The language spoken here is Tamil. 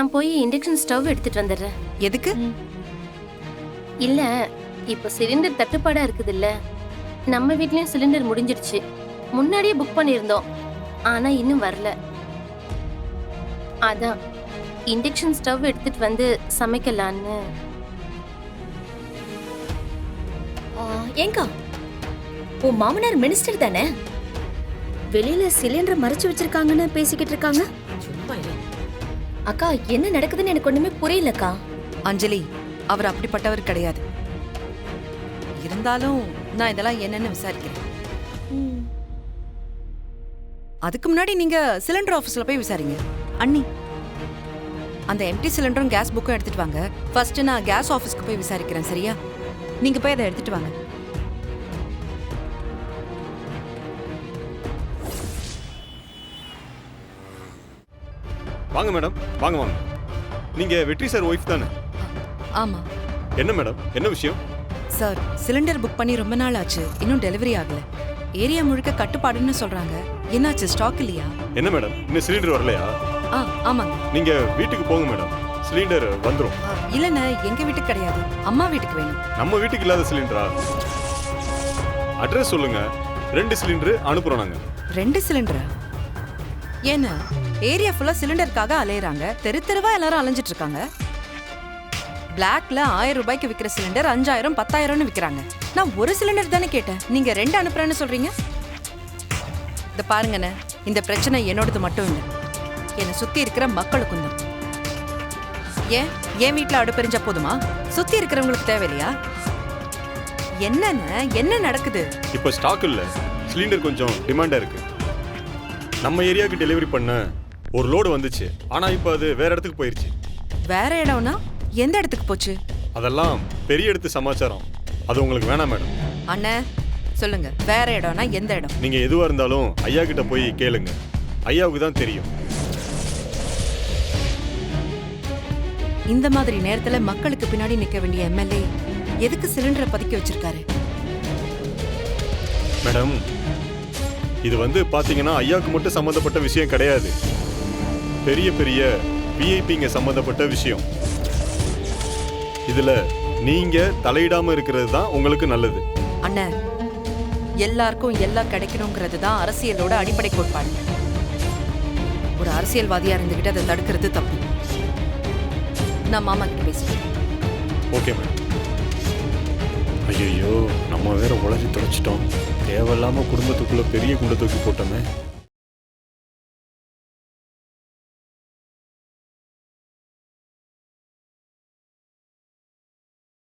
நான் போய் இண்டக்ஷன் ஸ்டவ் எடுத்துட்டு வந்துடுறேன். எதுக்கு? இல்ல, இப்ப சிலிண்டர் தட்டுப்பாடா இருக்குது இல்ல. நம்ம வீட்லயும் சிலிண்டர் முடிஞ்சிடுச்சு. முன்னாடியே புக் பண்ணியிருந்தோம், ஆனா இன்னும் வரல. அதான் இண்டக்ஷன் ஸ்டவ் எடுத்துட்டு வந்து சமைக்கலான்னு. ஏங்கா, உன் மாமனார் மினிஸ்டர் தானே? வெளியில சிலிண்டர் மறைச்சு வச்சிருக்காங்கன்னு பேசிக்கிட்டு இருக்காங்க. அக்கா, என்ன நடக்குதுன்னு எனக்கு ஒண்ணுமே புரியலக்கா. அஞ்சலி, அவர் அப்படிப்பட்டவர் கிடையாது. இருந்தாலும் நான் இதெல்லாம் என்னன்னு விசாரிக்கிறேன். அதுக்கு முன்னாடி நீங்க சிலிண்டர் ஆபீஸ்ல போய் விசாரிங்க. அண்ணி, அந்த எம்டி சிலிண்டரும் கேஸ் புக்கும் எடுத்துட்டு வாங்க. ஃபர்ஸ்ட் நான் கேஸ் ஆபீஸ்க்கு போய் விசாரிக்கிறேன், சரியா? நீங்க போய் அதை எடுத்துட்டு வாங்க. வாங்க மேடம், வாங்க வாங்க. நீங்க வெற்றி சார் ஒய்ஃப் தானே? ஆமா. என்ன மேடம், என்ன விஷயம்? சார், சிலிண்டர் புக் பண்ணி ரொம்ப நாள் ஆச்சு, இன்னும் டெலிவரி ஆகல. ஏரியா முழுக்க கட்டுப்பாடுன்னு சொல்றாங்க. என்னாச்சு, ஸ்டாக் இல்லையா? என்ன மேடம், இன்னும் சிலிண்டர் வரலையா? ஆமாங்க. நீங்க வீட்டுக்கு போங்க மேடம், சிலிண்டர் வந்துரும். இல்லண்ணே, எங்க வீட்டுக்கு கிடையாது, அம்மா வீட்டுக்கு வேணும். நம்ம வீட்டுக்கு இல்லாத சிலிண்டரா? அட்ரஸ் சொல்லுங்க, 2 சிலிண்டர் அனுப்புறோம் நாங்க. 2 சிலிண்டரா? ஏன்னா ஏரியா ஃபுல்லா சிலிண்டருக்காக அலையறாங்க, தெரு தெருவா எல்லாரும் அலைஞ்சிட்டு இருக்காங்க. பிளாக்ல 1000 ரூபாய்க்கு விக்கிற சிலிண்டர் 5000 10,000ன்னு விக்கிறாங்க. நான் ஒரு சிலிண்டர் தானே கேட்டேன், நீங்க 2 அனுப்புறேன்னு சொல்றீங்க. இத பாருங்கண்ணே, இந்த பிரச்சனை என்னோடது மட்டும் இல்லை, என்னை சுத்தி இருக்கிற மக்களுக்கும் தான். ஏன் என் வீட்டுல அடுப்பெரிஞ்சா போதுமா? சுத்தி இருக்கிறவங்களுக்கு தேவையில்லையா? என்னன்னு என்ன நடக்குது? இப்ப ஸ்டாக் இல்ல, சிலிண்டர் கொஞ்சம் டிமாண்டா இருக்கு. நம்ம ஏரியாவுக்கு டெலிவரி பண்ண ஒரு லோடு வந்துச்சு, ஆனா இப்ப அது வேற இடத்துக்கு போயிருச்சு. வேற இடம்னா எந்த இடத்துக்கு போச்சு? அதெல்லாம் பெரிய இடத்து சமாச்சாரம், அது உங்களுக்கு வேணாம் மேடம். அண்ணே சொல்லுங்க, வேற இடம்னா எந்த இடம்? நீங்க எதுவா இருந்தாலும் ஐயா கிட்ட போய் கேளுங்க, ஐயாவுக்கு தான் தெரியும். இந்த மாதிரி நேரத்துல மக்களுக்கு பின்னாடி நிக்க வேண்டிய எம்எல்ஏ எதுக்கு சிலிண்டரை பதுக்கி வச்சிருக்காரு? மேடம், இது பாத்தீங்கன்னா ஐயாவுக்கு மட்டும் சம்பந்தப்பட்ட விஷயம் கிடையாது, பெரிய பெரிய விஐபிங்க சம்பந்தப்பட்ட விஷயம். இதுல நீங்க தலையிடாம இருக்கிறது தான் உங்களுக்கு நல்லது. அண்ணா, எல்லாருக்கும் எல்லாம் கிடைக்கணுங்கிறது தான் அரசியலோட அடிப்படை கோட்பாடு. ஒரு அரசியல்வாதியா இருந்துகிட்டு அதை தடுக்கிறது தப்பு. நான் மாமா கிட்ட பேசுறேன். Okay madam. ஐயோ, நம்ம வேற உழைச்சி தொலைச்சிட்டோம், தேவையில்லாம குடும்பத்துக்குள்ள பெரிய குண்டை தூக்கி போட்டோமே.